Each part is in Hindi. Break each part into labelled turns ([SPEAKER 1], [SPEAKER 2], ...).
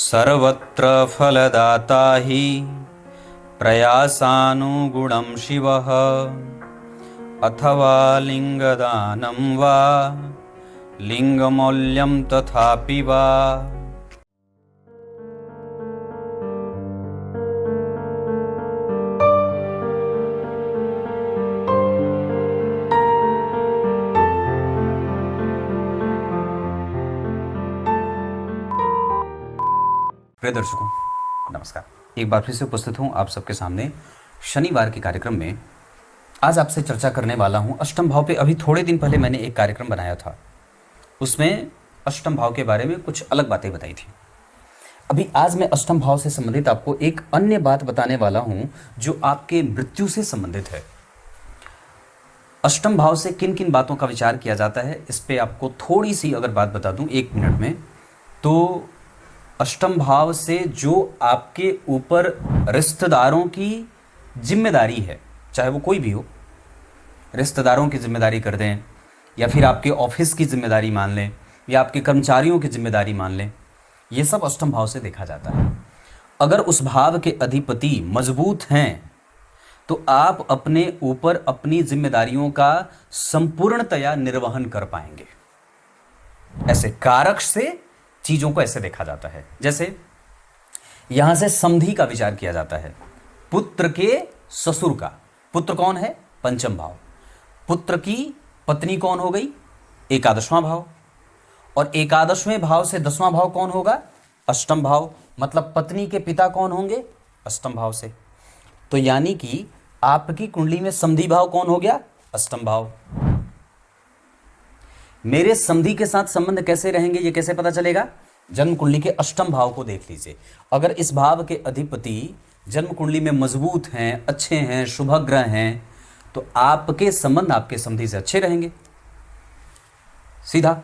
[SPEAKER 1] सर्वत्र फलदाता हि प्रयासानुगुणं शिवः अथवा लिंगदानं वा लिंगमौल्यं तथापि वा। प्रिय दर्शकों नमस्कार, एक बार फिर से उपस्थित हूँ आप सबके सामने शनिवार के कार्यक्रम में। आज आपसे चर्चा करने वाला हूँ अष्टम भाव पे। अभी थोड़े दिन पहले मैंने एक कार्यक्रम बनाया था, उसमें अष्टम भाव के बारे में कुछ अलग बातें बताई थी। अभी आज मैं अष्टम भाव से संबंधित आपको एक अन्य बात बताने वाला हूँ जो आपके मृत्यु से संबंधित है। अष्टम भाव से किन किन बातों का विचार किया जाता है, इस पर आपको थोड़ी सी अगर बात बता दूँ 1 मिनट में, तो अष्टम भाव से जो आपके ऊपर रिश्तेदारों की जिम्मेदारी है, चाहे वो कोई भी हो, रिश्तेदारों की जिम्मेदारी कर दें या फिर आपके ऑफिस की जिम्मेदारी मान लें या आपके कर्मचारियों की जिम्मेदारी मान लें, ये सब अष्टम भाव से देखा जाता है। अगर उस भाव के अधिपति मजबूत हैं तो आप अपने ऊपर अपनी जिम्मेदारियों का संपूर्णतया निर्वहन कर पाएंगे। ऐसे कारक से चीजों को ऐसे देखा जाता है। जैसे यहां से संधि का विचार किया जाता है, पुत्र के ससुर का। पुत्र कौन है? पंचम भाव। पुत्र की पत्नी कौन हो गई? एकादशवां भाव। और एकादशवें भाव से 10वां भाव कौन होगा? अष्टम भाव। मतलब पत्नी के पिता कौन होंगे? अष्टम भाव से। तो यानी कि आपकी कुंडली में संधि भाव कौन हो गया? अष्टम भाव। मेरे संधि के साथ संबंध कैसे रहेंगे, ये कैसे पता चलेगा? जन्म कुंडली के अष्टम भाव को देख लीजिए। अगर इस भाव के अधिपति जन्म कुंडली में मजबूत हैं, अच्छे हैं, शुभग्रह हैं, तो आपके संबंध आपके संधि से अच्छे रहेंगे सीधा।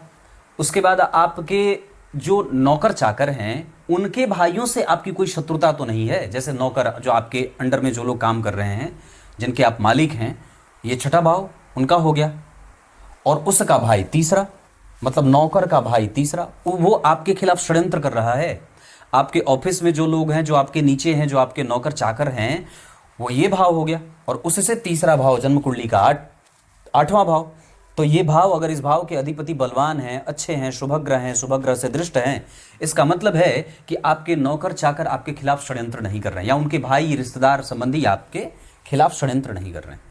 [SPEAKER 1] उसके बाद आपके जो नौकर चाकर हैं, उनके भाइयों से आपकी कोई शत्रुता तो नहीं है। जैसे नौकर जो आपके अंडर में जो लोग काम कर रहे हैं, जिनके आप मालिक हैं, ये छठा भाव उनका हो गया। और उसका भाई तीसरा, मतलब नौकर का भाई तीसरा, वो आपके खिलाफ षड्यंत्र कर रहा है। आपके ऑफिस में जो लोग हैं, जो आपके नीचे हैं, जो आपके नौकर चाकर हैं, वो ये भाव हो गया। और उससे तीसरा भाव जन्म कुंडली का 8वां भाव। तो ये भाव, अगर इस भाव के अधिपति बलवान हैं, अच्छे हैं, शुभग्रह हैं, शुभग्रह से दृष्ट हैं, इसका मतलब है कि आपके नौकर चाकर आपके खिलाफ षड्यंत्र नहीं कर रहे हैं, या उनके भाई रिश्तेदार संबंधी आपके खिलाफ षड्यंत्र नहीं कर रहे हैं।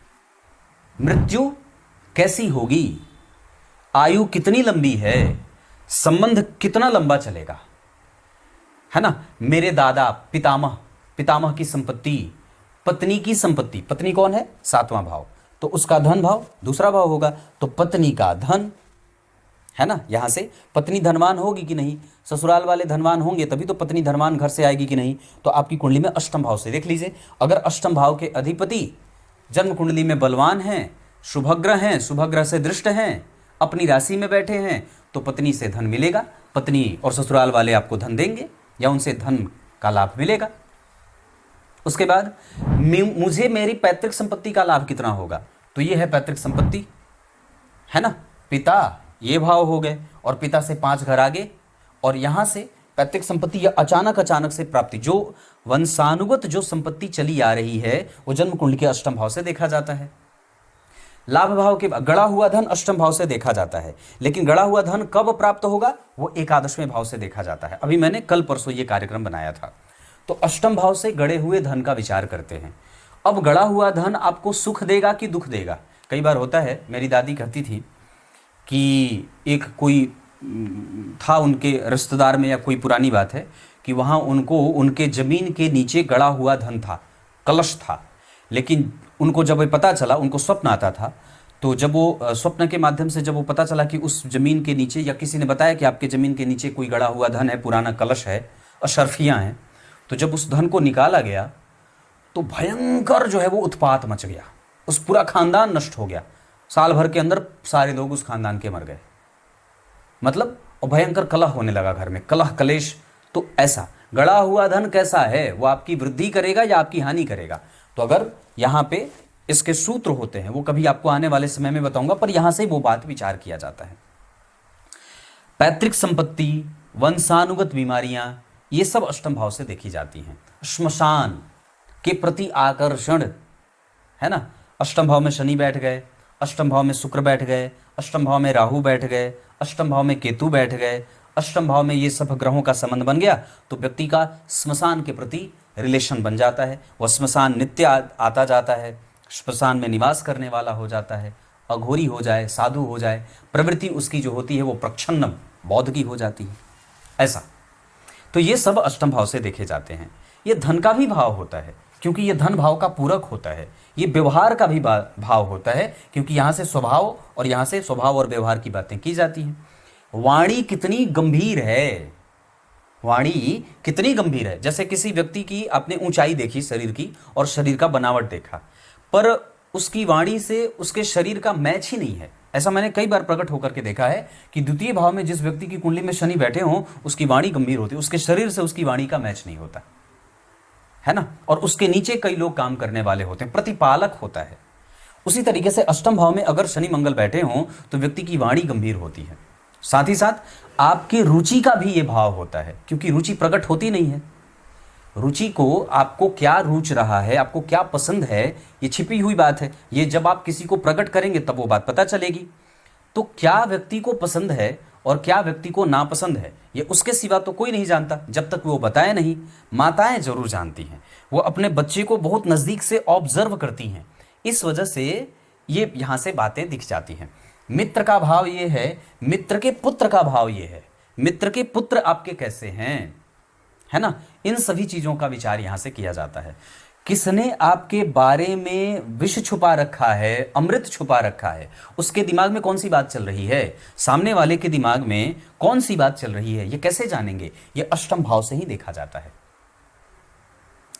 [SPEAKER 1] मृत्यु कैसी होगी, आयु कितनी लंबी है, संबंध कितना लंबा चलेगा, है ना। मेरे दादा पितामह, पितामह की संपत्ति, पत्नी की संपत्ति, पत्नी कौन है? 7वां भाव, तो उसका धन भाव दूसरा भाव होगा। तो पत्नी का धन, है ना, यहां से पत्नी धनवान होगी कि नहीं, ससुराल वाले धनवान होंगे तभी तो पत्नी धनवान घर से आएगी कि नहीं। तो आपकी कुंडली में अष्टम भाव से देख लीजिए। अगर अष्टम भाव के अधिपति जन्म कुंडली में बलवान हैं, शुभग्रह हैं, शुभग्रह से दृष्ट हैं, अपनी राशि में बैठे हैं, तो पत्नी से धन मिलेगा। पत्नी और ससुराल वाले आपको धन देंगे या उनसे धन का लाभ मिलेगा। उसके बाद मुझे मेरी पैतृक संपत्ति का लाभ कितना होगा, तो ये है पैतृक संपत्ति, है ना। पिता ये भाव हो गए, और पिता से 5 घर आगे, और यहां से पैतृक संपत्ति या अचानक से प्राप्ति, जो वंशानुगत जो संपत्ति चली आ रही है, वो जन्म कुंडली के अष्टम भाव से देखा जाता है। लाभ भाव के गड़ा हुआ धन अष्टम भाव से देखा जाता है, लेकिन गड़ा हुआ धन कब प्राप्त होगा, वो एकादशवें भाव से देखा जाता है। अभी मैंने कल परसों ये कार्यक्रम बनाया था। तो अष्टम भाव से गड़े हुए धन का विचार करते हैं। अब गड़ा हुआ धन आपको सुख देगा कि दुख देगा? कई बार होता है, मेरी दादी कहती थी कि एक कोई था उनके रिश्तेदार में, या कोई पुरानी बात है कि वहाँ उनको उनके ज़मीन के नीचे गड़ा हुआ धन था, कलश था। लेकिन उनको जब पता चला, उनको स्वप्न आता था, तो जब वो स्वप्न के माध्यम से जब वो पता चला कि उस ज़मीन के नीचे, या किसी ने बताया कि आपके ज़मीन के नीचे कोई गड़ा हुआ धन है, पुराना कलश है, अशर्फियाँ हैं, तो जब उस धन को निकाला गया तो भयंकर जो है वो उत्पात मच गया। उस पूरा खानदान नष्ट हो गया। साल भर के अंदर सारे लोग उस खानदान के मर गए। मतलब भयंकर कलह होने लगा घर में, कलह कलेश। तो ऐसा गड़ा हुआ धन कैसा है, वो आपकी वृद्धि करेगा या आपकी हानि करेगा? तो अगर यहाँ पे इसके सूत्र होते हैं, वो कभी आपको आने वाले समय में बताऊंगा, पर यहां से वो बात विचार किया जाता है। पैतृक संपत्ति, वंशानुगत बीमारियां, ये सब अष्टम भाव से देखी जाती हैं। श्मशान के प्रति आकर्षण, है ना, अष्टम भाव में शनि बैठ गए, अष्टम भाव में शुक्र बैठ गए, अष्टम भाव में राहु बैठ गए, अष्टम भाव में केतु बैठ गए, अष्टम भाव में ये सब ग्रहों का संबंध बन गया, तो व्यक्ति का श्मशान के प्रति रिलेशन बन जाता है। वह श्मशान नित्य आता जाता है, श्मशान में निवास करने वाला हो जाता है, अघोरी हो जाए, साधु हो जाए, प्रवृत्ति उसकी जो होती है वो प्रच्छन्न बौद्ध की हो जाती है, ऐसा। तो ये सब अष्टम भाव से देखे जाते हैं। ये धन का भी भाव होता है क्योंकि ये धन भाव का पूरक होता है। ये व्यवहार का भी भाव होता है क्योंकि यहाँ से स्वभाव और यहाँ से स्वभाव और व्यवहार की बातें की जाती हैं। वाणी कितनी गंभीर है, वाणी कितनी गंभीर है। जैसे किसी व्यक्ति की आपने ऊंचाई देखी शरीर की और शरीर का बनावट देखा, पर उसकी वाणी से उसके शरीर का मैच ही नहीं है। ऐसा मैंने कई बार प्रकट होकर के देखा है कि द्वितीय भाव में जिस व्यक्ति की कुंडली में शनि बैठे हों उसकी वाणी गंभीर होती है, उसके शरीर से उसकी वाणी का मैच नहीं होता है ना। और उसके नीचे कई लोग काम करने वाले होते हैं, प्रतिपालक होता है। उसी तरीके से अष्टम भाव में अगर शनि मंगल बैठे हों तो व्यक्ति की वाणी गंभीर होती है। साथ ही साथ आपकी रुचि का भी ये भाव होता है क्योंकि रुचि प्रकट होती नहीं है। रुचि को, आपको क्या रुच रहा है, आपको क्या पसंद है, ये छिपी हुई बात है। ये जब आप किसी को प्रकट करेंगे तब वो बात पता चलेगी। तो क्या व्यक्ति को पसंद है और क्या व्यक्ति को नापसंद है, ये उसके सिवा तो कोई नहीं जानता जब तक वो बताए नहीं। माताएं जरूर जानती हैं, वो अपने बच्चे को बहुत नज़दीक से ऑब्जर्व करती हैं, इस वजह से ये यहाँ से बातें दिख जाती हैं। मित्र का भाव ये है, मित्र के पुत्र का भाव ये है, मित्र के पुत्र आपके कैसे हैं, है ना। इन सभी चीज़ों का विचार यहाँ से किया जाता है। किसने आपके बारे में विष छुपा रखा है, अमृत छुपा रखा है, उसके दिमाग में कौन सी बात चल रही है, सामने वाले के दिमाग में कौन सी बात चल रही है, ये कैसे जानेंगे? ये अष्टम भाव से ही देखा जाता है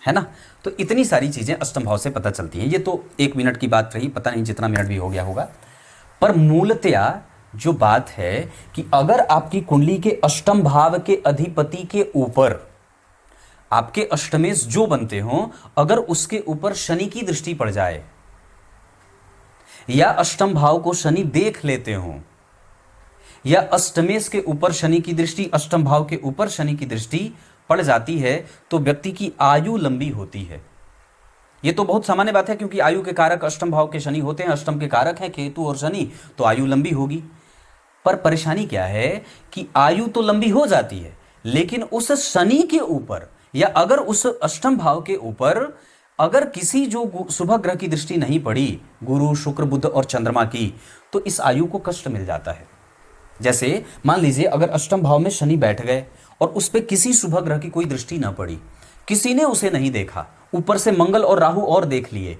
[SPEAKER 1] ना। तो इतनी सारी चीजें अष्टम भाव से पता चलती हैं। ये तो 1 मिनट की बात रही, पता नहीं जितना मिनट भी हो गया होगा, पर मूलतया जो बात है कि अगर आपकी कुंडली के अष्टम भाव के अधिपति के ऊपर आपके अष्टमेश जो बनते हों, अगर उसके ऊपर शनि की दृष्टि पड़ जाए या अष्टम भाव को शनि देख लेते हों या अष्टमेश के ऊपर शनि की दृष्टि, अष्टम भाव के ऊपर शनि की दृष्टि पड़ जाती है, तो व्यक्ति की आयु लंबी होती है। ये तो बहुत सामान्य बात है क्योंकि आयु के कारक अष्टम भाव के शनि होते हैं, अष्टम के कारक हैं केतु और शनि, तो आयु लंबी होगी। पर परेशानी क्या है कि आयु तो लंबी हो जाती है, लेकिन उस शनि के ऊपर या अगर उस अष्टम भाव के ऊपर अगर किसी जो शुभ ग्रह की दृष्टि नहीं पड़ी, गुरु, शुक्र, बुध और चंद्रमा की, तो इस आयु को कष्ट मिल जाता है। जैसे मान लीजिए अगर अष्टम भाव में शनि बैठ गए और उस पर किसी शुभ ग्रह की कोई दृष्टि ना पड़ी, किसी ने उसे नहीं देखा, ऊपर से मंगल और राहु और देख लिए,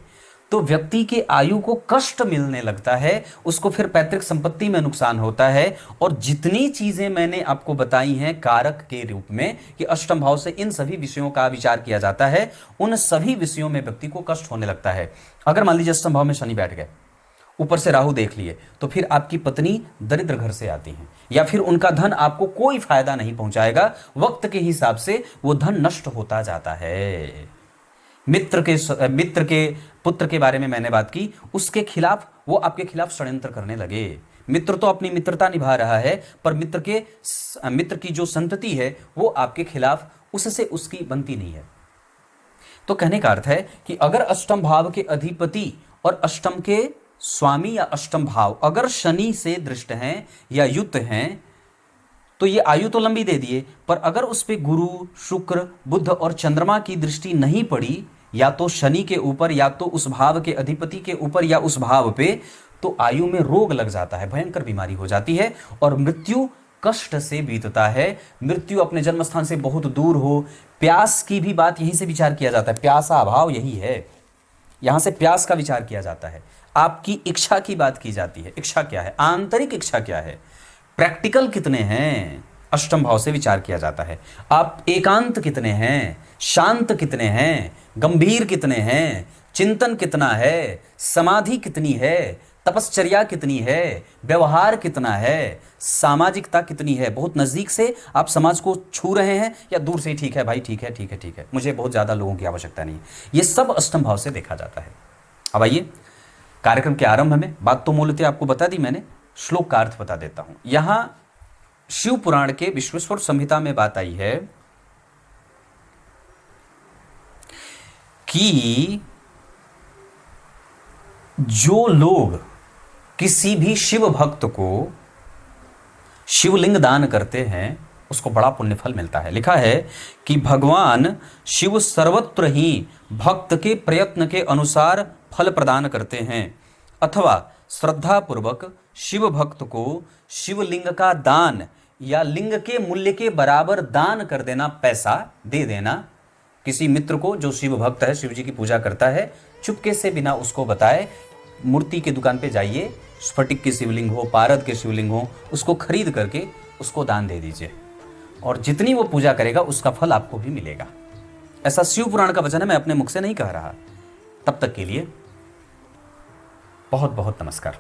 [SPEAKER 1] तो व्यक्ति के आयु को कष्ट मिलने लगता है, उसको फिर पैतृक संपत्ति में नुकसान होता है। और जितनी चीजें मैंने आपको बताई हैं कारक के रूप में कि अष्टम भाव से इन सभी विषयों का विचार किया जाता है, उन सभी विषयों में व्यक्ति को कष्ट होने लगता है। अगर मान लीजिए अष्टम भाव में शनि बैठ गए, ऊपर से राहु देख लिए, तो फिर आपकी पत्नी दरिद्र घर से आती हैं या फिर उनका धन आपको कोई फायदा नहीं पहुंचाएगा, वक्त के हिसाब से वो धन नष्ट होता जाता है। मित्र के पुत्र के बारे में मैंने बात की, उसके खिलाफ वो आपके खिलाफ षड्यंत्र करने लगे। मित्र तो अपनी मित्रता निभा रहा है, पर मित्र की जो संतति है वो आपके खिलाफ, उससे उसकी बनती नहीं है। तो कहने का अर्थ है कि अगर अष्टम भाव के अधिपति और अष्टम के स्वामी या अष्टम भाव अगर शनि से दृष्ट हैं या युक्त हैं, तो ये आयु तो लंबी दे दिए, पर अगर उस पे गुरु, शुक्र, बुध और चंद्रमा की दृष्टि नहीं पड़ी, या तो शनि के ऊपर या तो उस भाव के अधिपति के ऊपर या उस भाव पे, तो आयु में रोग लग जाता है, भयंकर बीमारी हो जाती है और मृत्यु कष्ट से बीतता है। मृत्यु अपने जन्म स्थान से बहुत दूर हो। प्यास की भी बात यहीं से विचार किया जाता है, प्यासा अभाव यही है, यहां से प्यास का विचार किया जाता है। आपकी इच्छा की बात की जाती है, इच्छा क्या है, आंतरिक इच्छा क्या है, प्रैक्टिकल कितने हैं, अष्टम भाव से विचार किया जाता है। आप एकांत कितने हैं, शांत कितने हैं, गंभीर कितने हैं, चिंतन कितना है, समाधि कितनी है, तपश्चर्या कितनी है, व्यवहार कितना है, सामाजिकता कितनी है, बहुत नजदीक से आप समाज को छू रहे हैं या दूर से ही ठीक है भाई, ठीक है ठीक है ठीक है, मुझे बहुत ज्यादा लोगों की आवश्यकता नहीं है, ये सब अष्टम भाव से देखा जाता है। अब आइए कार्यक्रम के आरंभ में, बात तो मूलतः आपको बता दी मैंने, श्लोक का अर्थ बता देता हूं। यहां शिव पुराण के विश्वेश्वर संहिता में बात आई है कि जो लोग किसी भी शिव भक्त को शिवलिंग दान करते हैं उसको बड़ा पुण्य फल मिलता है। लिखा है कि भगवान शिव सर्वत्र ही भक्त के प्रयत्न के अनुसार फल प्रदान करते हैं, अथवा श्रद्धा पूर्वक शिव भक्त को शिवलिंग का दान या लिंग के मूल्य के बराबर दान कर देना, पैसा दे देना किसी मित्र को जो शिव भक्त है, शिव जी की पूजा करता है, चुपके से बिना उसको बताए मूर्ति की दुकान पे जाइए, स्फटिक के शिवलिंग हो, पारद के शिवलिंग हो, उसको खरीद करके उसको दान दे दीजिए और जितनी वो पूजा करेगा उसका फल आपको भी मिलेगा। ऐसा शिव पुराण का वचन है, मैं अपने मुख से नहीं कह रहा। तब तक के लिए बहुत बहुत नमस्कार।